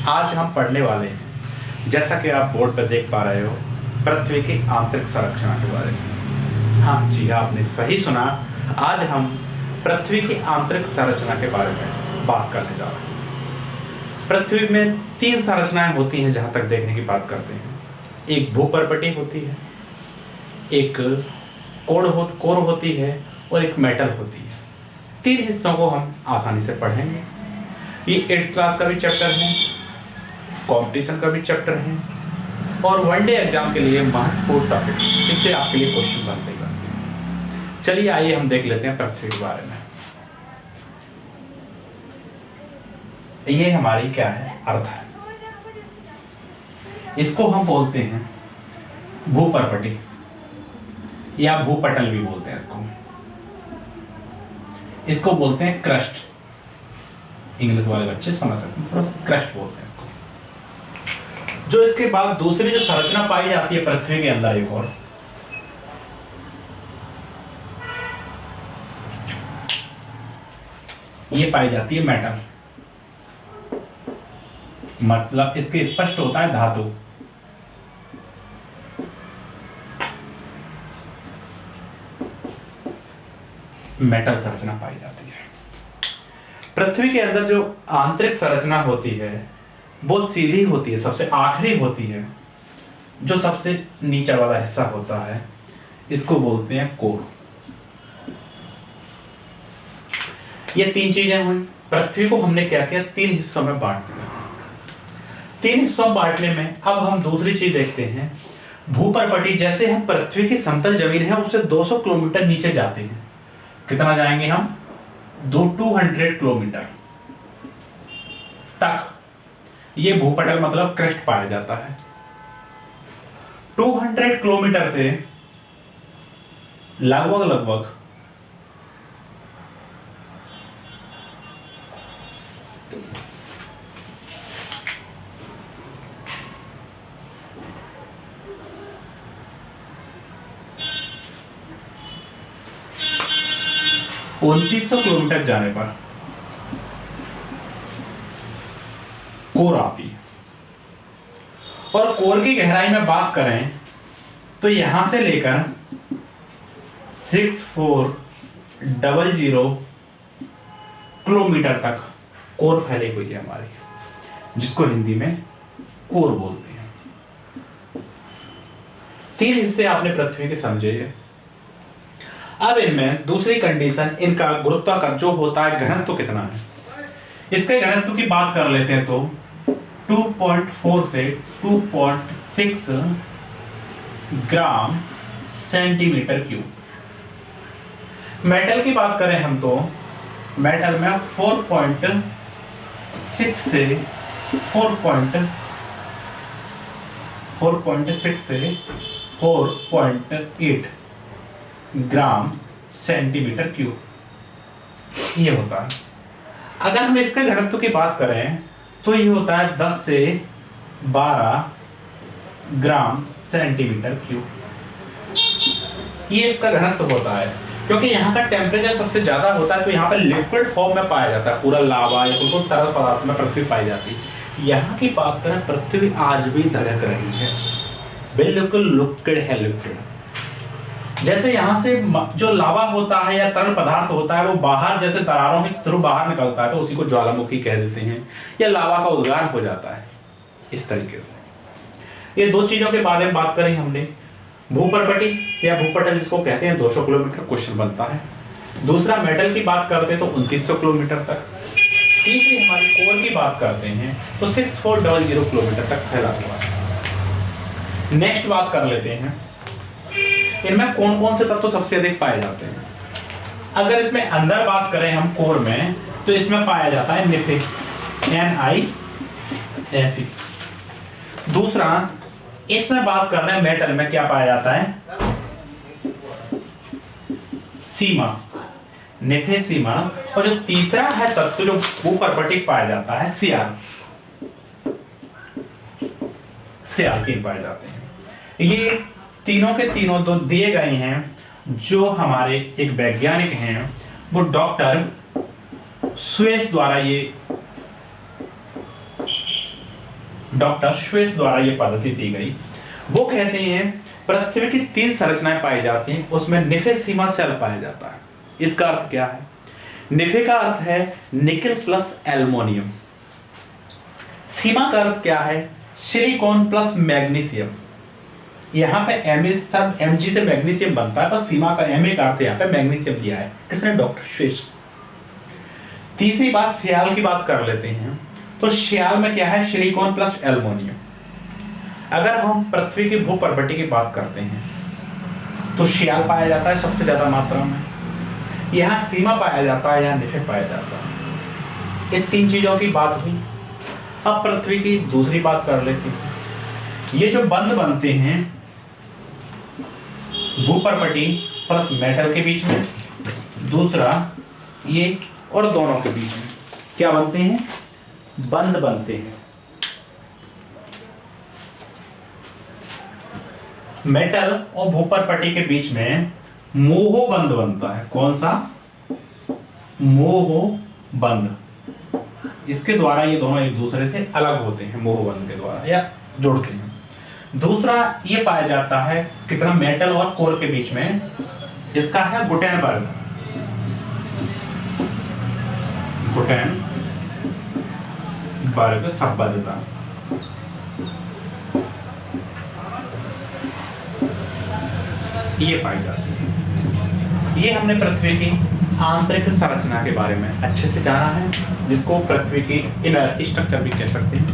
आज हम पढ़ने वाले हैं, जैसा कि आप बोर्ड पर देख पा रहे हो, पृथ्वी की आंतरिक संरचना के बारे में। हाँ जी, आपने सही सुना। आज हम पृथ्वी की आंतरिक संरचना के बारे में बात करने जा रहे हैं। पृथ्वी में 3 संरचनाएं होती हैं जहां तक देखने की बात करते हैं। एक भूपर्पटी होती है, एक कोर होती है और एक मेटल होती है। 3 हिस्सों को हम आसानी से पढ़ेंगे। ये 8th क्लास का भी चैप्टर है, कंपटीशन का भी चैप्टर है और वनडे एग्जाम के लिए महत्वपूर्ण टॉपिक, जिससे आपके लिए क्वेश्चन बनते ही बनते हैं। चलिए आइए हम देख लेते हैं पृथ्वी के बारे में। ये हमारी क्या है, अर्थ है। इसको हम बोलते हैं भूपर्पटी या भूपटल भी बोलते हैं इसको बोलते हैं क्रस्ट। इंग्लिश वाले बच्चे समझ सकते हैं, क्रस्ट बोलते हैं इसको। जो इसके बाद दूसरी जो संरचना पाई जाती है पृथ्वी के अंदर, एक और ये पाई जाती है मेटल। मतलब इसके स्पष्ट होता है धातु। मेटल संरचना पाई जाती है। पृथ्वी के अंदर जो आंतरिक संरचना होती है वो सीधी होती है, सबसे आखिरी होती है। जो सबसे नीचा वाला हिस्सा होता है इसको बोलते हैं कोर। ये 3 चीजें हुई। पृथ्वी को हमने क्या किया, 3 हिस्सों में बांट दिया। 3 हिस्सों में बांटने में अब हम दूसरी चीज देखते हैं। भूपर्पटी, जैसे हम पृथ्वी की समतल जमीन है उससे 200 किलोमीटर नीचे जाते हैं। कितना जाएंगे हम? 200 किलोमीटर तक ये भूपटल मतलब क्रस्ट पाया जाता है। 200 किलोमीटर से लगभग 2900 किलोमीटर जाने पर कोर आती है। और कोर की गहराई में बात करें तो यहां से लेकर 6400 किलोमीटर तक कोर फैली हुई है हमारी, जिसको हिंदी में कोर बोलते हैं। 3 हिस्से आपने पृथ्वी के समझे। अब इनमें दूसरी कंडीशन, इनका गुरुत्वाकर्षण जो होता है, घनत्व कितना है। इसके घनत्व की बात कर लेते हैं तो 2.4 से 2.6 ग्राम सेंटीमीटर क्यूब। मेटल की बात करें हम तो मेटल में 4.6 से 4.8 ग्राम सेंटीमीटर क्यूब ये होता है। अगर हम इसके घनत्व की बात करें तो ये होता है 10 से 12 ग्राम सेंटीमीटर क्यूब। ये इसका घनत्व होता है, क्योंकि यहाँ का टेम्परेचर सबसे ज्यादा होता है तो यहाँ पर लिक्विड फॉर्म में पाया जाता है। पूरा लावा या कोई तरल पदार्थ में पृथ्वी पाई जाती है। यहाँ की बात करें, पृथ्वी आज भी धधक रही है, बिल्कुल लिक्विड है, लिक्विड। जैसे यहाँ से जो लावा होता है या तरल पदार्थ होता है वो बाहर जैसे दरारों के थ्रू बाहर निकलता है तो उसी को ज्वालामुखी कह देते हैं, या लावा का उद्गार हो जाता है। इस तरीके से ये 2 चीजों के बारे में बात करी हमने। भूपर्पटी या भूपटल जिसको कहते हैं 200 किलोमीटर क्वेश्चन बनता है। दूसरा मेटल की बात करते हैं तो 2900 किलोमीटर तक। तीसरी हमारी कोर की बात करते हैं तो 6400 किलोमीटर तक फैला हुआ है। नेक्स्ट बात कर लेते हैं, इनमें कौन कौन से तत्व सबसे अधिक पाए जाते हैं। अगर इसमें अंदर बात करें हम कोर में तो इसमें पाया जाता है निफे, NiFe। दूसरा इसमें बात कर रहे हैं मेटल में क्या पाया जाता है, सीमा, निफे, सीमा। और जो तीसरा है तत्व जो भूपर्पटी पाया जाता है, सियाल पाए जाते हैं। ये तीनों के तीनों तो दिए गए हैं, जो हमारे एक वैज्ञानिक हैं वो डॉक्टर स्वेस द्वारा ये डॉक्टर श्वेस द्वारा ये पद्धति दी गई। वो कहते हैं पृथ्वी की 3 संरचनाएं पाई जाती हैं, उसमें निफे सीमा सेल पाया जाता है। इसका अर्थ क्या है? निफे का अर्थ है निकल प्लस एल्युमिनियम। सीमा का अर्थ क्या है? Silicon plus magnesium. यहाँ पे Mg से मैग्नीशियम बनता है, पर सीमा का Ma का अर्थ यहाँ पे मैग्नीशियम दिया है। किसने? डॉक्टर श्वेस। तीसरी बात सियाल की बात कर लेते हैं। तो सियाल में क्या है? Silicon plus aluminium. अगर हम पृथ्वी की भूपर्वटी की बात करते हैं तो सियाल पाया जाता है सबसे ज्यादा मात्रा में। यहाँ सीमा पाया जाता है, यहाँ निफे पाया जाता है। ये 3 चीजों की बात हुई। अब पृथ्वी की दूसरी बात कर लेते हैं। ये जो बंध बनते हैं भूपर्वटी प्लस मेटल के बीच में, दूसरा ये और दोनों के बीच में क्या बनते हैं? बंध बनते हैं। मेटल और भूपर्वटी के बीच में मोहो बंध बनता है। कौन सा? मोहो बंध। इसके द्वारा ये दोनों एक दूसरे से अलग होते हैं, मोहो बंध के द्वारा या जुड़ते हैं। दूसरा ये पाया जाता है कितना? मेटल और कोर के बीच में, इसका है गुटेनबर्ग। गुटेनबर्ग संबद्धता। ये पाई जाती है। ये हमने पृथ्वी की आंतरिक संरचना के बारे में अच्छे से जाना है, जिसको पृथ्वी की इनर स्ट्रक्चर भी कह सकते हैं।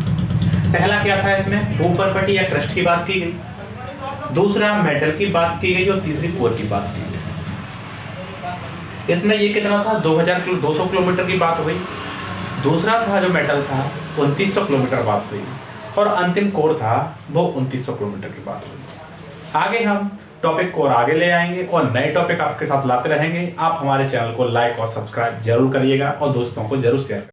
पहला क्या था? इसमें भूपर्वटी या क्रस्ट की बात की गई, दूसरा मेटल की बात की गई और तीसरी कोर की बात की गई। इसमें ये कितना था? 200 किलोमीटर की बात हुई। दूसरा था जो मेटल था 2900 किलोमीटर बात हुई, और अंतिम कोर था वो 2900 किलोमीटर की बात हुई। आगे हम टॉपिक को और आगे ले आएंगे और नए टॉपिक आपके साथ लाते रहेंगे। आप हमारे चैनल को लाइक और सब्सक्राइब जरूर करिएगा और दोस्तों को जरूर शेयर करिएगा।